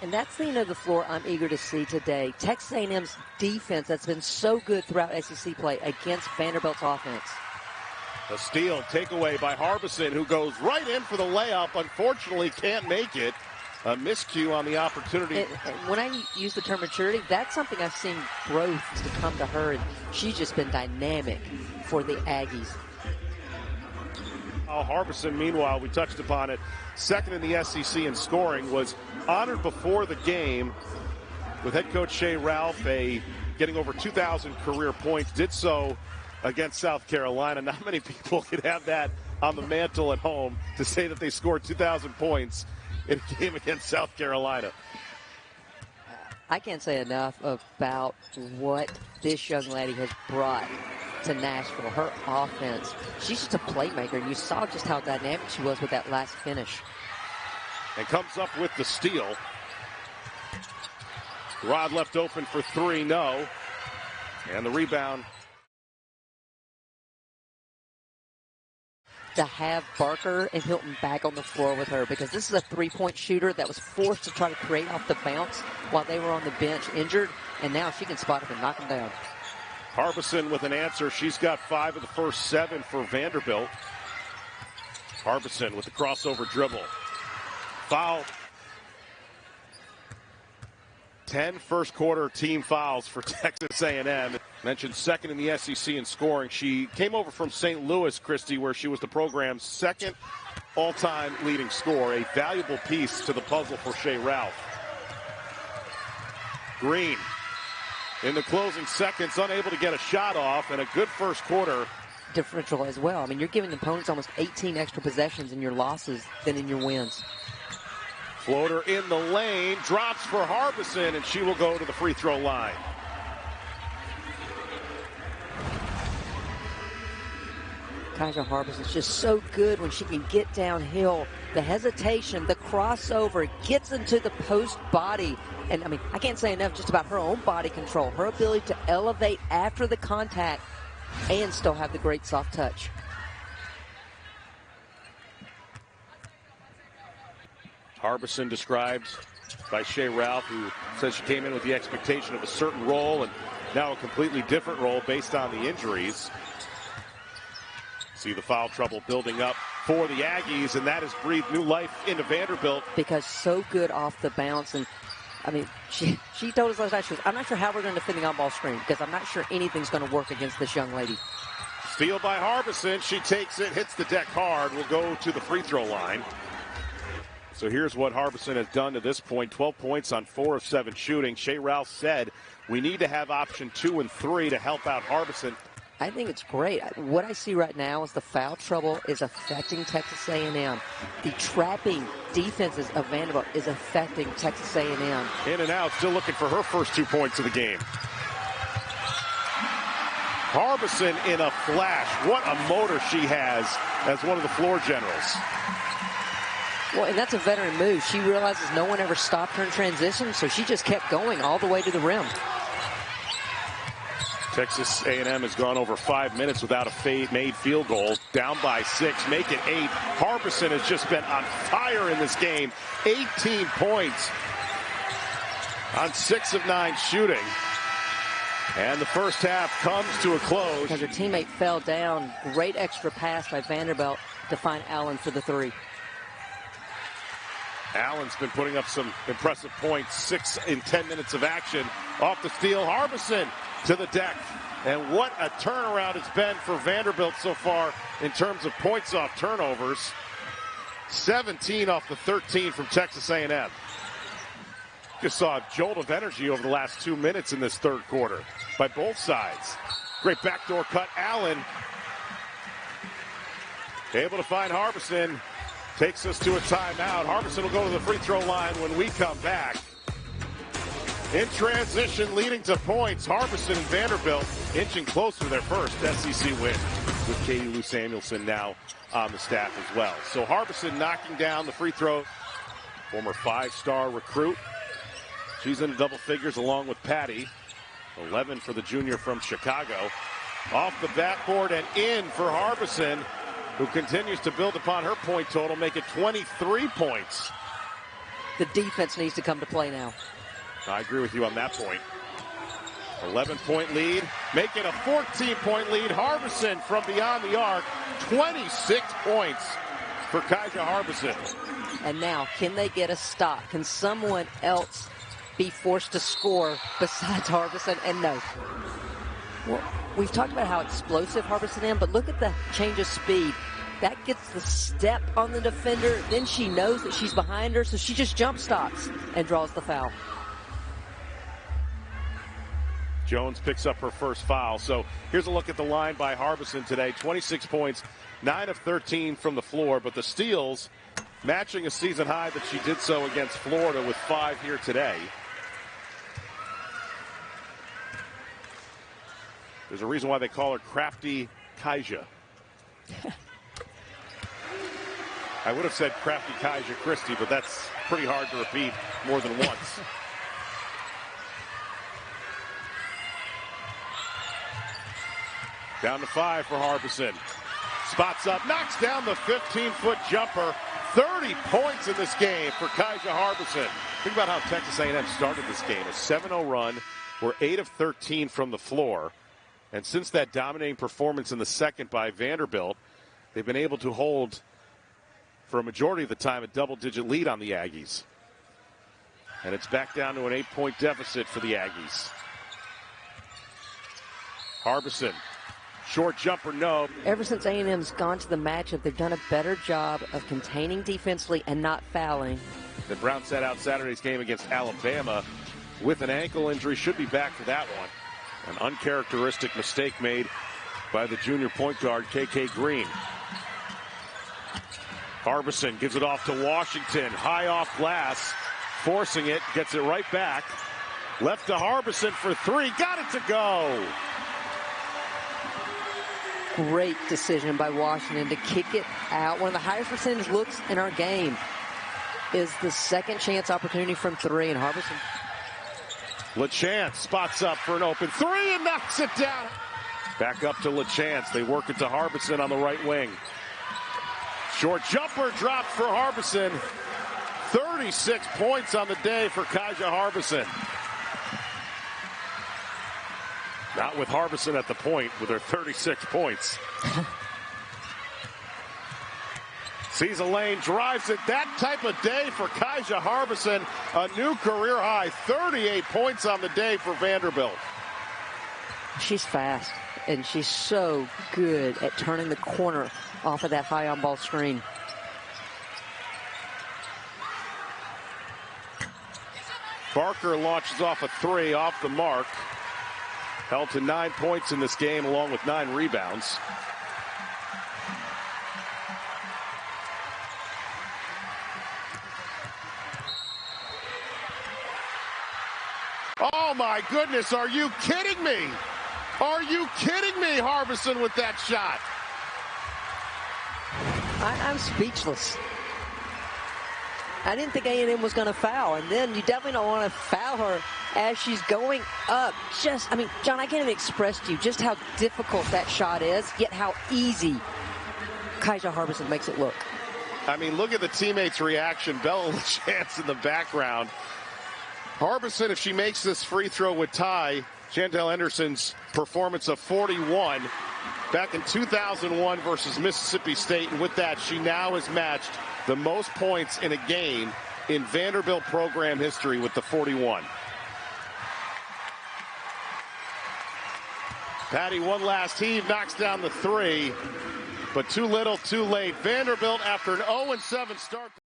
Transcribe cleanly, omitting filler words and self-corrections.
And that's the end of the floor I'm eager to see today. Texas A&M's defense that's been so good throughout SEC play against Vanderbilt's offense. A steal, takeaway by Harbison, who goes right in for the layup. Unfortunately, can't make it. A miscue on the opportunity. And when I use the term maturity, that's something I've seen growth to come to her, and she's just been dynamic for the Aggies. Harbison, meanwhile, we touched upon it, second in the SEC in scoring, was honored before the game with head coach Shea Ralph, getting over 2,000 career points, did so against South Carolina. Not many people could have that on the mantle at home to say that they scored 2,000 points in a game against South Carolina. I can't say enough about what this young lady has brought to Nashville. Her offense, she's just a playmaker, and you saw just how dynamic she was with that last finish. And comes up with the steal. Rod left open for three, no. And the rebound. To have Barker and Hilton back on the floor with her, because this is a three-point shooter that was forced to try to create off the bounce while they were on the bench injured, and now she can spot up and knock them down. Harbison with an answer. She's got 5 of the first 7 for Vanderbilt. Harbison with the crossover dribble. Foul. 10 first-quarter team fouls for Texas A&M. Mentioned second in the SEC in scoring. She came over from St. Louis, Christy, where she was the program's second all-time leading scorer. A valuable piece to the puzzle for Shea Ralph. Green in the closing seconds, unable to get a shot off, and a good first quarter. Differential as well. I mean, you're giving the opponents almost 18 extra possessions in your losses than in your wins. Floater in the lane, drops for Harbison, and she will go to the free throw line. Ciaja Harbison is just so good when she can get downhill. The hesitation, the crossover, gets into the post body. And, I mean, I can't say enough just about her own body control, her ability to elevate after the contact and still have the great soft touch. Harbison described by Shea Ralph, who says she came in with the expectation of a certain role and now a completely different role based on the injuries. See the foul trouble building up for the Aggies, and that has breathed new life into Vanderbilt. Because so good off the bounce. And, I mean, she told us last night, she was, I'm not sure how we're going to defend the on-ball screen because I'm not sure anything's going to work against this young lady. Steal by Harbison. She takes it, hits the deck hard, will go to the free throw line. So here's what Harbison has done to this point. 12 points on 4 of 7 shooting. Shea Ralph said we need to have option 2 and 3 to help out Harbison. I think it's great. What I see right now is the foul trouble is affecting Texas A&M. The trapping defenses of Vanderbilt is affecting Texas A&M. In and out, still looking for her first 2 points of the game. Harbison in a flash. What a motor she has as one of the floor generals. Well, and that's a veteran move. She realizes no one ever stopped her in transition, so she just kept going all the way to the rim. Texas A&M has gone over 5 minutes without a made field goal. Down by 6, make it 8. Harbison has just been on fire in this game. 18 points on 6 of 9 shooting. And the first half comes to a close. Because her teammate fell down. Great extra pass by Vanderbilt to find Allen for the 3. Allen's been putting up some impressive points. 6 in 10 minutes of action. Off the steal, Harbison to the deck. And what a turnaround it's been for Vanderbilt so far in terms of points off turnovers. 17 off the 13 from Texas A&M. Just saw a jolt of energy over the last 2 minutes in this third quarter by both sides. Great backdoor cut. Allen able to find Harbison. Takes us to a timeout. Harbison will go to the free throw line when we come back. In transition, leading to points, Harbison and Vanderbilt inching closer to their first SEC win, with Katie Lou Samuelson now on the staff as well. So Harbison knocking down the free throw. Former 5-star recruit. She's in double figures along with Patty. 11 for the junior from Chicago. Off the backboard and in for Harbison, who continues to build upon her point total, make it 23 points. the defense needs to come to play now. I agree with you on that point. 11-point lead, make it a 14-point lead. Harbison from beyond the arc, 26 points for Ciaja Harbison. And now, can they get a stop? Can someone else be forced to score besides Harbison? And no. Well, we've talked about how explosive Harbison is, but look at the change of speed. That gets the step on the defender. Then she knows that she's behind her, so she just jump stops and draws the foul. Jones picks up her first foul. So here's a look at the line by Harbison today. 26 points, 9 of 13 from the floor, but the steals matching a season high that she did so against Florida with 5 here today. There's a reason why they call her Crafty Ciaja. I would have said Crafty Ciaja Christie, but that's pretty hard to repeat more than once. Down to 5 for Harbison. Spots up, knocks down the 15-foot jumper. 30 points in this game for Ciaja Harbison. Think about how Texas A&M started this game. A 7-0 run. We're 8 of 13 from the floor. And since that dominating performance in the second by Vanderbilt, they've been able to hold, for a majority of the time, a double-digit lead on the Aggies. And it's back down to an 8-point deficit for the Aggies. Harbison. Short jumper, no. Ever since A&M's gone to the matchup, they've done a better job of containing defensively and not fouling. The Brown sat out Saturday's game against Alabama with an ankle injury. Should be back for that one. An uncharacteristic mistake made by the junior point guard, KK Green. Harbison gives it off to Washington. High off glass. Forcing it. Gets it right back. Left to Harbison for 3. Got it to go. Great decision by Washington to kick it out. One of the highest percentage looks in our game is the second chance opportunity from 3, and Harbison. LaChance spots up for an open 3 and knocks it down. Back up to LaChance. They work it to Harbison on the right wing. Short jumper dropped for Harbison. 36 points on the day for Ciaja Harbison. Not with Harbison at the point with her 36 points. Sees a lane, drives it. That type of day for Ciaja Harbison. A new career high, 38 points on the day for Vanderbilt. She's fast, and she's so good at turning the corner off of that high on-ball screen. Barker launches off a 3 off the mark. Held to 9 points in this game along with 9 rebounds. Oh my goodness, are you kidding me? Are you kidding me, Harbison, with that shot? I'm speechless. I didn't think A&M was going to foul, and then you definitely don't want to foul her as she's going up. I mean, John, I can't even express to you just how difficult that shot is, yet how easy Ciaja Harbison makes it look. I mean, look at the teammates' reaction. Bella LaChance in the background. Harbison, if she makes this free throw, would tie Chantelle Anderson's performance of 41 back in 2001 versus Mississippi State. And with that, she now has matched the most points in a game in Vanderbilt program history with the 41. Patty, one last heave, knocks down the 3, but too little, too late. Vanderbilt, after an 0-7 start.